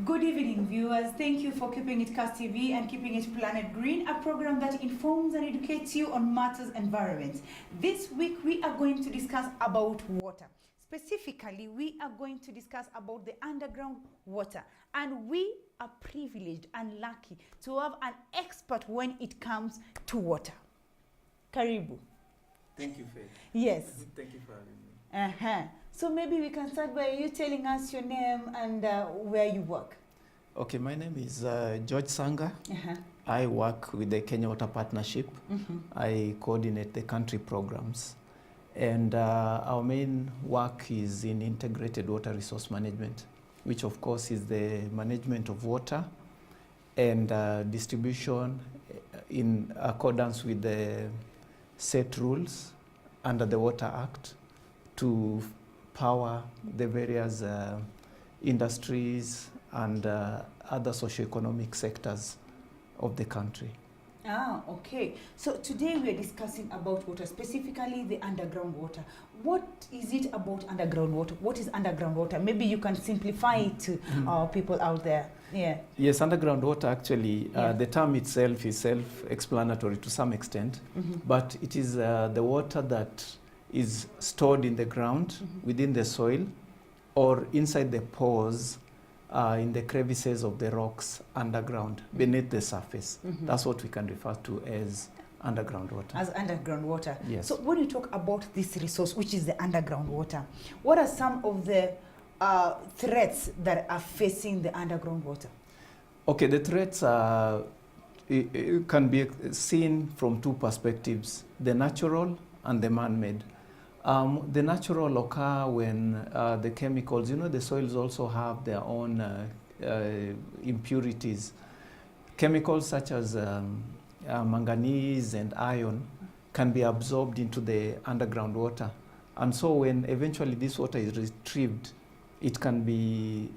Good evening, viewers. Thank you for keeping it Cast TV and keeping it Planet Green, a program that informs and educates you on matters environment. This week, we are going to discuss about water. Specifically, we are going to discuss about the underground water. And we are privileged and lucky to have an expert when it comes to water. Karibu. Thank you, Faith. Yes. Thank you for having me. So maybe we can start by you telling us your name and where you work. Okay, my name is George Sanga. I work with the Kenya Water Partnership. I coordinate the country programs. And our main work is in integrated water resource management, which of course is the management of water and distribution in accordance with the set rules under the Water Act to power the various industries and other socioeconomic sectors of the country. Okay. So today we are discussing about water, specifically the underground water. What is it about underground water? What is underground water? Maybe you can simplify it to our people out there. Yeah. Yes, underground water actually, the term itself is self-explanatory to some extent, but it is the water that is stored in the ground, within the soil, or inside the pores, in the crevices of the rocks underground, beneath the surface. That's what we can refer to as underground water. As underground water. Yes. So when you talk about this resource, which is the underground water, what are some of the threats that are facing the underground water? Okay, the threats are, it can be seen from two perspectives, the natural and the man-made. The natural occur when the chemicals, the soils also have their own impurities. Chemicals such as manganese and iron can be absorbed into the underground water. And so when eventually this water is retrieved, it can be,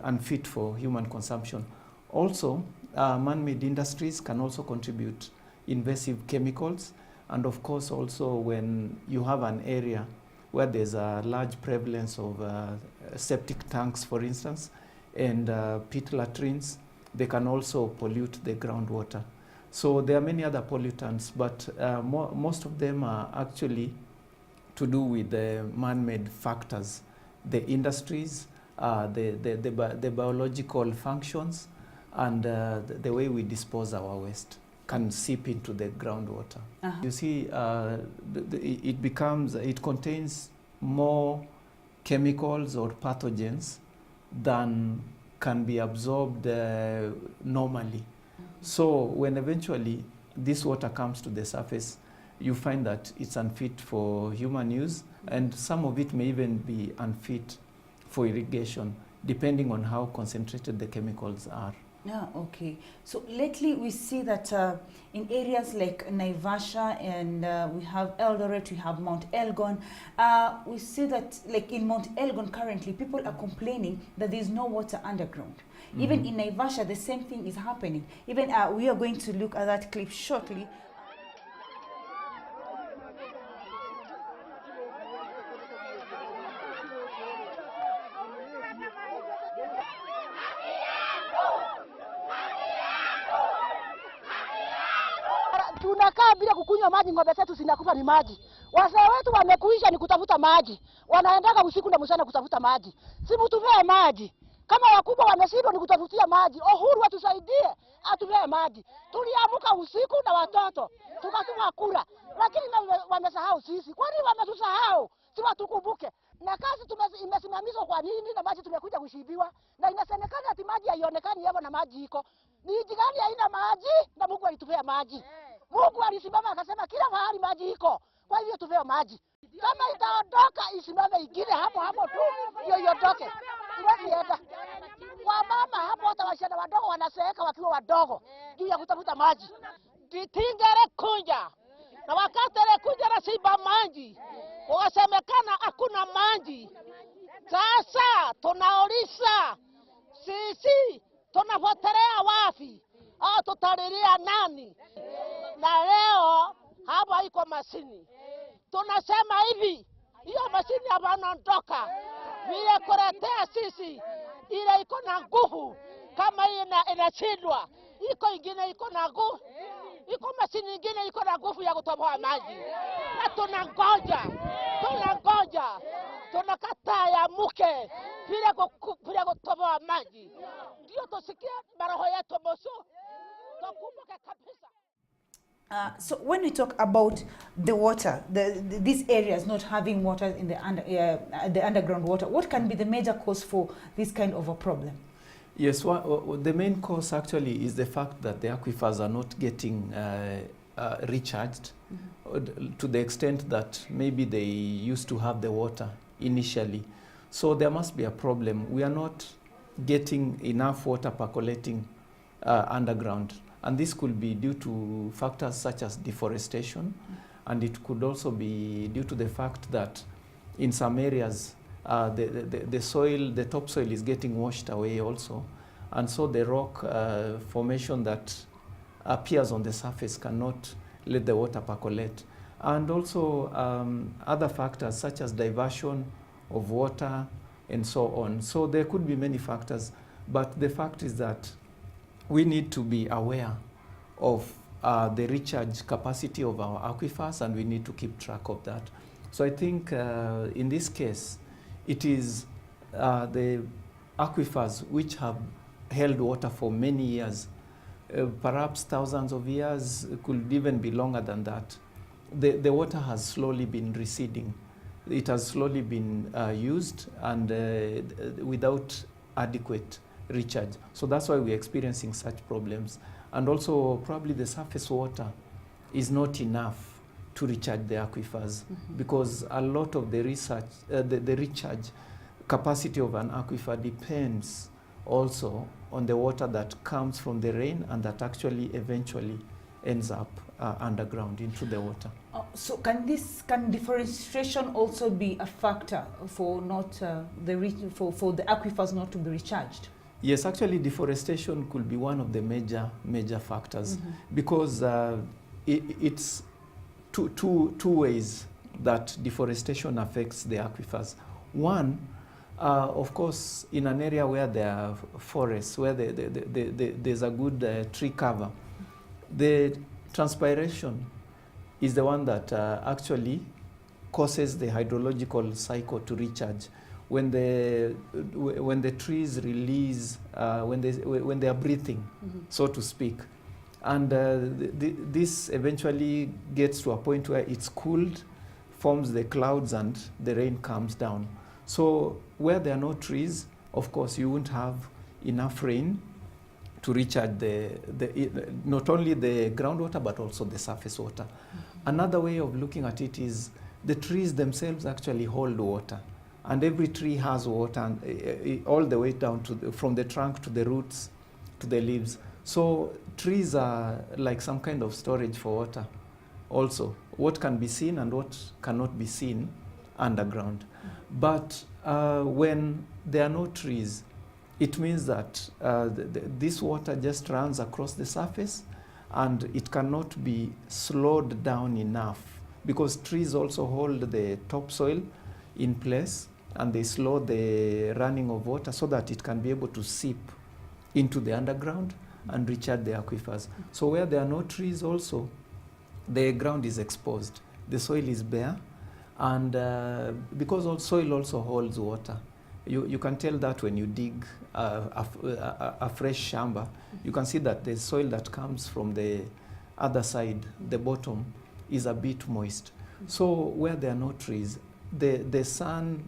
unfit for human consumption. Also, man-made industries can also contribute invasive chemicals. And of course, also when you have an area where there's a large prevalence of septic tanks, for instance, and pit latrines, they can also pollute the groundwater. So there are many other pollutants, but most of them are actually to do with the man-made factors, the industries, the biological functions, and the way we dispose our waste can seep into the groundwater. You see, it contains more chemicals or pathogens than can be absorbed normally. So when eventually this water comes to the surface, you find that it's unfit for human use, and some of it may even be unfit for irrigation, depending on how concentrated the chemicals are. Okay. So lately we see that in areas like Naivasha and we have Eldoret, we have Mount Elgon, we see that like in Mount Elgon currently, people are complaining that there is no water underground. Even in Naivasha, the same thing is happening. Even we are going to look at that clip shortly. Tunakaa bila kukunywa maji, ng'ombe zetu zinakufa ni maji. Wazee wetu wamekuisha ni kutafuta maji. Wanaendaga usiku na mchana kutafuta maji. Si mtuvee maji. Kama wakubwa wameshindwa ni kutafutia maji. Uhuru atusaidie, atuvee maji. Tuliamka usiku na watoto, tukatuma kula. Lakini wamesahau sisi. Kwa nini wametusahau? Si watukumbuke. Na kazi imesimamishwa kwa nini na maji tumekuja kushibiwa? Na inasemekana ati maji haionekani hapo na maji iko. Ni nchi gani haina maji na Mungu alitupea maji? Mungu alisimama akasema kila mahali maji iko. Kwa hivyo tuveo maji. Kama itaondoka isimame ingine hapo tu, hiyo iondoke. Iwezi enda. Kwa mama hapo hata wasichana wadogo wanaseeka wakiwa wadogo juu ya kutafuta maji. Titingere kunja. Na wakati ile kunja na siba maji. Wasemekana hakuna maji. Sasa tunauliza sisi tunapotelea wapi? Au tutalilia nani? Na leo hapa iko mashini. Tunasema hivi, hiyo mashini hapana ndoka. Vile kuletea sisi basi ile iko na nguvu kama hii inashindwa, iko ingine iko na nguvu, iko mashini nyingine iko na nguvu ya kutoboa maji, na tunangoja, tunakataa ya mke vile kutoboa maji, ndio tusikie maroho yetu mosu tukumbuke kabisa. So when we talk about the water, these areas not having water in the underground water, what can be the major cause for this kind of a problem? Yes, the main cause actually is the fact that the aquifers are not getting recharged to the extent that maybe they used to have the water initially. So there must be a problem. We are not getting enough water percolating underground. And this could be due to factors such as deforestation, and it could also be due to the fact that in some areas the soil, the topsoil is getting washed away also, and so the rock formation that appears on the surface cannot let the water percolate. And also other factors such as diversion of water and so on. So there could be many factors, but the fact is that we need to be aware of the recharge capacity of our aquifers, and we need to keep track of that. So I think in this case, it is the aquifers which have held water for many years, perhaps thousands of years, could even be longer than that. The water has slowly been receding. It has slowly been used and without adequate recharge. So that's why we're experiencing such problems. And also probably the surface water is not enough to recharge the aquifers, because a lot of the recharge capacity of an aquifer depends also on the water that comes from the rain and that actually eventually ends up underground into the water. So can deforestation also be a factor for not for the aquifers not to be recharged? Yes, actually deforestation could be one of the major factors, because it's two ways that deforestation affects the aquifers. One, of course, in an area where there are forests, where there's a good tree cover, the transpiration is the one that actually causes the hydrological cycle to recharge. When the trees release, when they are breathing, so to speak, and this eventually gets to a point where it's cooled, forms the clouds, and the rain comes down. So where there are no trees, of course, you won't have enough rain to recharge not only the groundwater but also the surface water. Another way of looking at it is the trees themselves actually hold water. And every tree has water, and all the way down from the trunk to the roots to the leaves. So trees are like some kind of storage for water. Also, what can be seen and what cannot be seen underground. But when there are no trees, it means that this water just runs across the surface, and it cannot be slowed down enough, because trees also hold the topsoil in place, and they slow the running of water so that it can be able to seep into the underground and recharge the aquifers. So where there are no trees also, the ground is exposed. The soil is bare, and because soil also holds water. You can tell that when you dig a fresh shamba, you can see that the soil that comes from the other side, the bottom, is a bit moist. So where there are no trees, the sun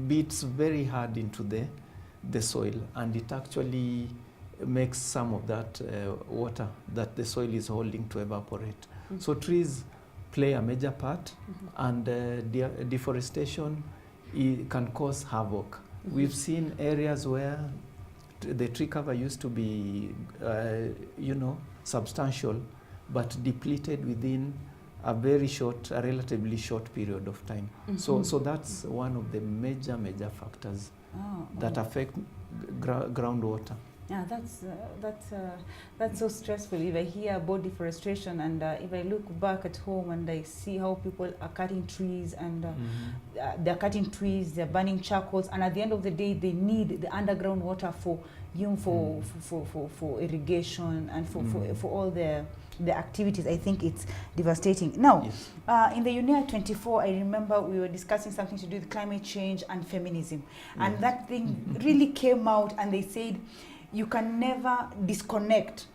beats very hard into the soil, and it actually makes some of that water that the soil is holding to evaporate. So trees play a major part, and deforestation can cause havoc. We've seen areas where the tree cover used to be, substantial, but depleted within a relatively short period of time. So that's one of the major factors that affect groundwater. Yeah, that's so stressful. If I hear about deforestation and if I look back at home and I see how people are cutting trees and they're cutting trees, they're burning charcoals, and at the end of the day, they need the underground water for for irrigation and for all the activities. I think it's devastating. Now, Yes. in the UNIA 24, I remember we were discussing something to do with climate change and feminism, and that thing really came out, and they said you can never disconnect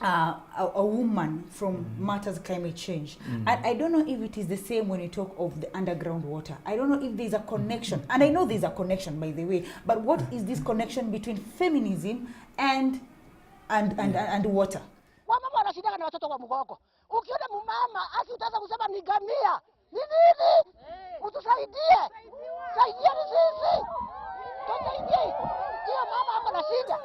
a woman from matters climate change. And I don't know if it is the same when you talk of the underground water. I don't know if there's a connection, and I know there's a connection, by the way, but what is this connection between feminism and water? Wamama wanashindana na watoto wa mgongo. Ukiona mumama asi utaanza kusema ni gamia. Ni nini? Utusaidie. Saidieni sisi. Tusaidie. Ndio mama ako na shida.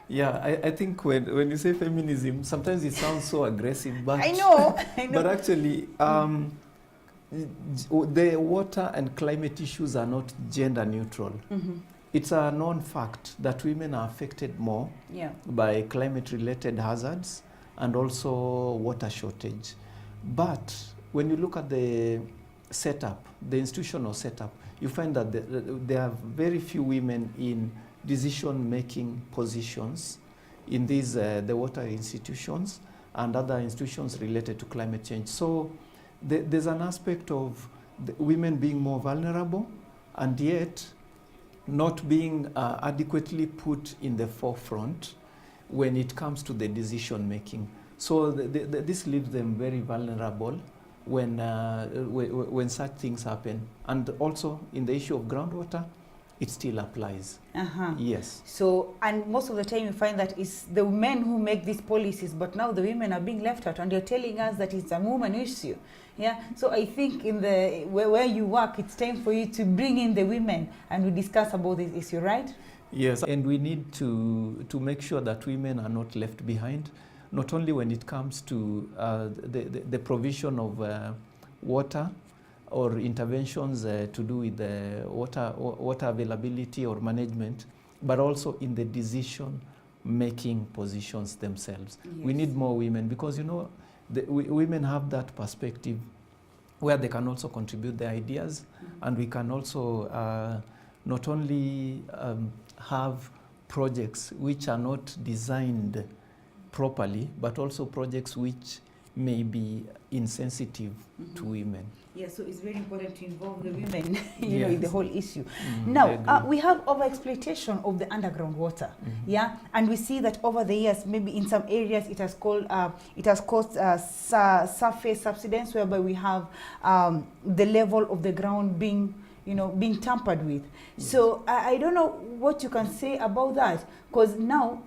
Yeah, I think when you say feminism, sometimes it sounds so aggressive, but I know. but actually, the water and climate issues are not gender neutral. It's a known fact that women are affected more by climate-related hazards and also water shortage. But when you look at the setup, the institutional setup, you find that there are very few women in decision-making positions in these the water institutions and other institutions related to climate change. So there's an aspect of the women being more vulnerable and yet not being adequately put in the forefront when it comes to the decision making. So this leaves them very vulnerable when such things happen. And also in the issue of groundwater, it still applies. Yes. So, and most of the time you find that it's the men who make these policies, but now the women are being left out, and you're telling us that it's a woman issue. Yeah. So I think in the where you work, it's time for you to bring in the women and we discuss about this issue, right? Yes. And we need to make sure that women are not left behind, not only when it comes to the provision of water or interventions to do with the water availability or management, but also in the decision-making positions themselves. Yes. We need more women because, you know, women have that perspective where they can also contribute their ideas, and we can also not only have projects which are not designed properly, but also projects which may be insensitive to women. Yeah, so it's very important to involve the women, you know, in the whole issue. I Now, agree. we have overexploitation of the underground water, yeah, and we see that over the years, maybe in some areas, it has caused surface subsidence, whereby we have the level of the ground being tampered with. Yes. So I don't know what you can say about that, because now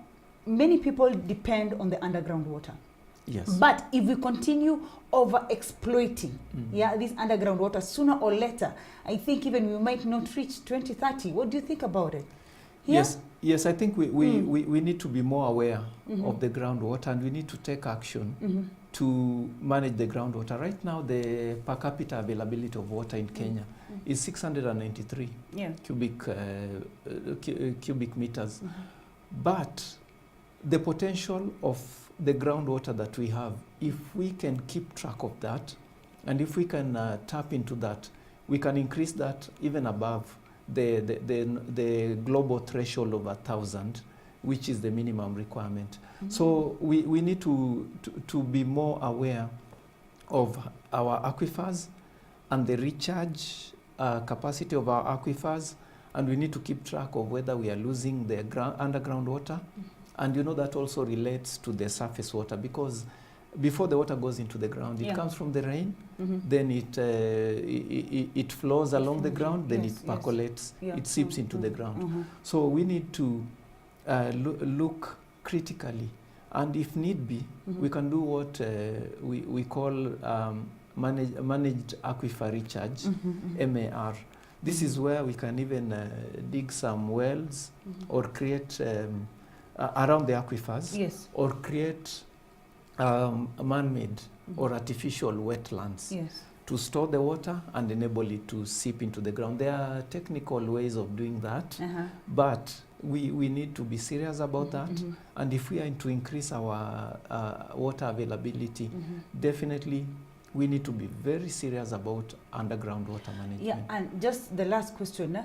many people depend on the underground water. Yes. But if we continue over exploiting this underground water, sooner or later, I think even we might not reach 2030. What do you think about it? Yeah? Yes, I think we need to be more aware of the groundwater, and we need to take action to manage the groundwater. Right now, the per capita availability of water in Kenya is 693 cubic meters. But the potential of the groundwater that we have, if we can keep track of that, and if we can tap into that, we can increase that even above the global threshold of 1,000, which is the minimum requirement. So we need to be more aware of our aquifers and the recharge capacity of our aquifers, and we need to keep track of whether we are losing the underground water. And you know that also relates to the surface water, because before the water goes into the ground, it comes from the rain, then it flows along the ground, then it percolates, it seeps into the ground. So we need to look critically, and if need be, we can do what we call managed aquifer recharge, MAR. This is where we can even dig some wells or create around the aquifers, or create man-made or artificial wetlands to store the water and enable it to seep into the ground. There are technical ways of doing that, but we need to be serious about that. And if we are to increase our water availability, definitely we need to be very serious about underground water management. Yeah, and just the last question,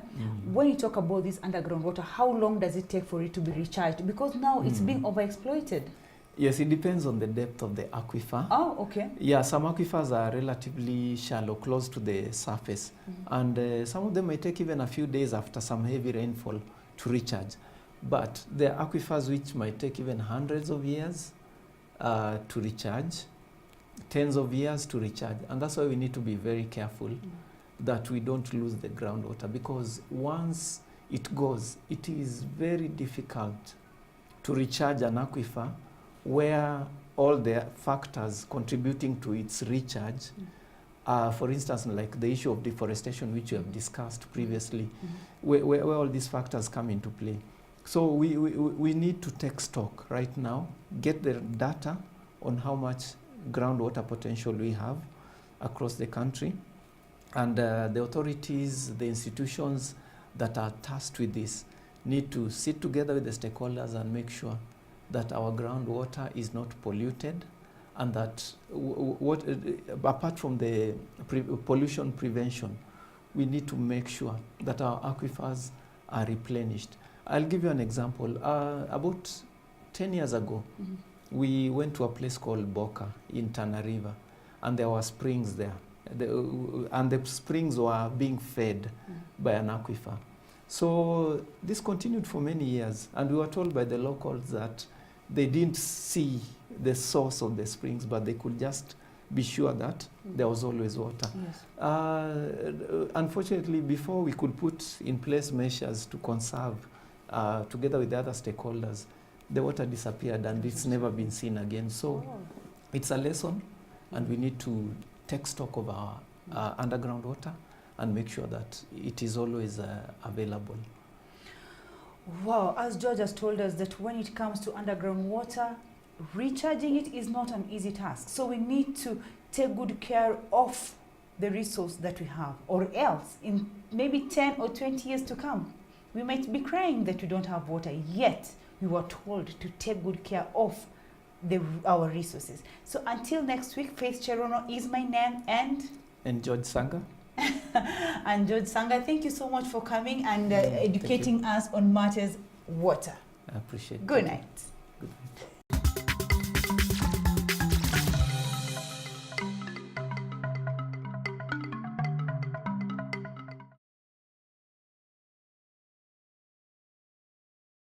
when you talk about this underground water, how long does it take for it to be recharged? Because now it's being overexploited. Yes, it depends on the depth of the aquifer. Oh, okay. Yeah, some aquifers are relatively shallow, close to the surface. And some of them may take even a few days after some heavy rainfall to recharge. But there are aquifers which might take even hundreds of years to recharge, tens of years to recharge. And that's why we need to be very careful that we don't lose the groundwater, because once it goes, it is very difficult to recharge an aquifer where all the factors contributing to its recharge, for instance, like the issue of deforestation, which we have discussed previously, where all these factors come into play. So we need to take stock right now, get the data on how much groundwater potential we have across the country, and the authorities, the institutions that are tasked with this need to sit together with the stakeholders and make sure that our groundwater is not polluted, and that apart from the pollution prevention, we need to make sure that our aquifers are replenished. I'll give you an example. About 10 years ago, we went to a place called Boca in Tana River, and there were springs there. And the springs were being fed by an aquifer. So this continued for many years, and we were told by the locals that they didn't see the source of the springs, but they could just be sure that there was always water. Yes. Unfortunately, before we could put in place measures to conserve, together with the other stakeholders, the water disappeared and it's never been seen again. So it's a lesson, and we need to take stock of our underground water and make sure that it is always available. Wow, as George has told us that when it comes to underground water, recharging it is not an easy task. So we need to take good care of the resource that we have, or else in maybe 10 or 20 years to come, we might be crying that we don't have water, yet we were told to take good care of our resources. So until next week, Faith Cherono is my name, and George Sanga. And George Sanga, thank you so much for coming and educating us on matters water. I appreciate it. Good night. Good night.